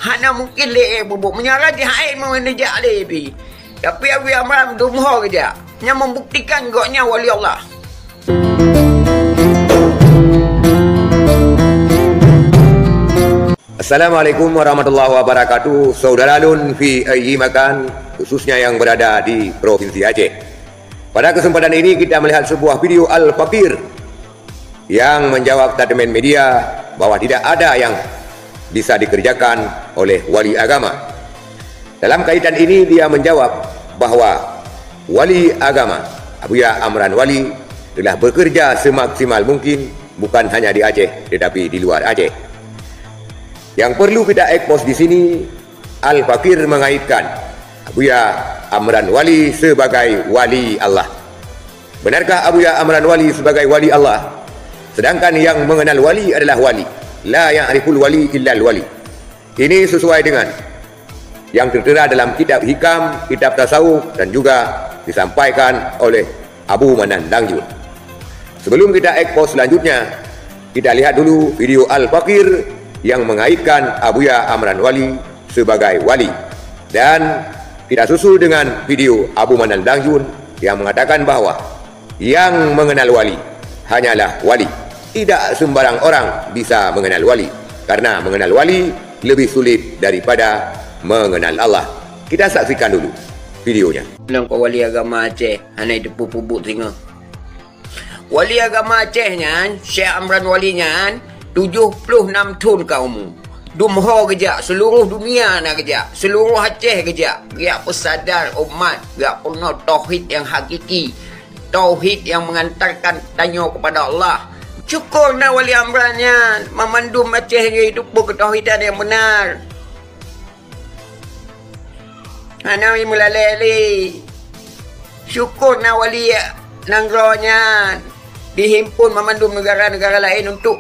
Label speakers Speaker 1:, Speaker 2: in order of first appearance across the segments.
Speaker 1: Hana mungkin le bubuk menyarah di hai menejak lebi. Tapi Abu Amran dumho kerja. Yang membuktikan goknya wali Allah.
Speaker 2: Assalamualaikum warahmatullahi wabarakatuh. Saudara Lun fi ayyi makan, khususnya yang berada di Provinsi Aceh. Pada kesempatan ini kita melihat sebuah video Al-Fakir yang menjawab statement media bahwa tidak ada yang bisa dikerjakan oleh wali agama. Dalam kaitan ini dia menjawab bahwa wali agama Abuya Amran Wali telah bekerja semaksimal mungkin, bukan hanya di Aceh tetapi di luar Aceh. Yang perlu kita ekspos di sini, Al-Fakir mengaitkan Abuya Amran Wali sebagai wali Allah. Benarkah Abuya Amran Wali sebagai wali Allah? Sedangkan yang mengenal wali adalah wali. La ya'riful wali illal wali. Ini sesuai dengan yang tertera dalam kitab hikam, kitab tasawuf, dan juga disampaikan oleh Abu Manan Dangjun. Sebelum kita ekspos selanjutnya, kita lihat dulu video Al-Fakir yang mengaitkan Abuya Amran Wali sebagai wali. Dan kita susul dengan video Abu Manan Dangjun yang mengatakan bahwa yang mengenal wali hanyalah wali. Tidak sembarang orang bisa mengenal wali, karena mengenal wali lebih sulit daripada mengenal Allah. Kita saksikan dulu videonya.
Speaker 1: Nampak wali agama Aceh, hanya itu pupuk singa. Wali agama Acehnya, Syekh Amran Walinya, 76 tahun kaum. Dumho kerja, seluruh dunia nak kerja, seluruh Aceh kerja. Dia pesadar umat, dia pernah tauhid yang hakiki, tauhid yang mengantarkan tanya kepada Allah. Cukup nak wali amrannya memandum Aceh hidup berketauhidan yang benar. Hanawi mulaleli. Syukur nak wali nanggronya dihimpun memandum negara-negara lain untuk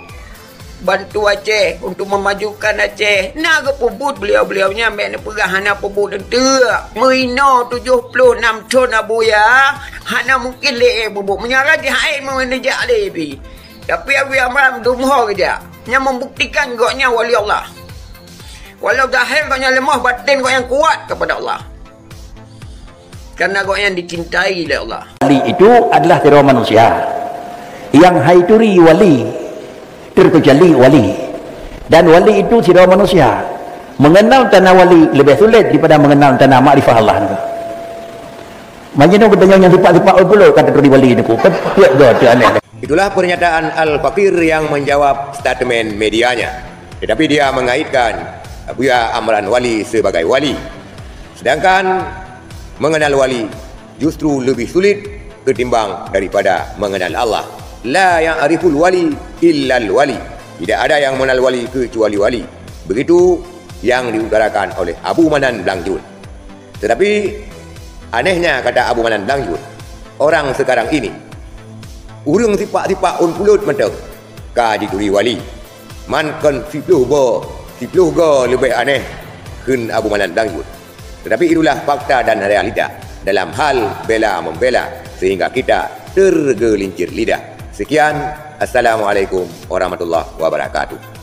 Speaker 1: bantu Aceh, untuk memajukan Aceh. Nak ke pebut beliau-beliaunya ambil nak perah hana pebut tentu. Merino 76 ton Abuya. Hana mungkin le bubuk menyarah di hai menejak lebi. Tapi Abu Amran dumho kerja. Yang membuktikan goknya wali Allah. Walau zahir goknya lemah, batin goknya kuat kepada Allah. Karena goknya dicintai oleh Allah.
Speaker 3: Wali itu adalah tiada manusia. Yang haituri wali terkecuali wali. Dan wali itu tidak manusia. Mengenal tanah wali lebih sulit daripada mengenal tanah makrifah Allah. Macam mana yang tepat-tepat pula kata tadi wali itu. Aneh.
Speaker 2: Itulah pernyataan Al-Fakir yang menjawab statement medianya. Tetapi dia mengaitkan Abuya Amran Wali sebagai wali. Sedangkan mengenal wali justru lebih sulit ketimbang daripada mengenal Allah. La ya'riful wali illal wali. Tidak ada yang mengenal wali kecuali wali. Begitu yang diutarakan oleh Abu Manan Dangjun. Tetapi anehnya kata Abu Manan Dangjun, orang sekarang ini urang tipak-tipak un pulut mentang kaji turi wali. Man kan sipluh go lebih aneh kun Abu Manan Dangjun. Tetapi itulah fakta dan realita dalam hal bela membela sehingga kita tergelincir lidah. Sekian, Assalamualaikum warahmatullahi wabarakatuh.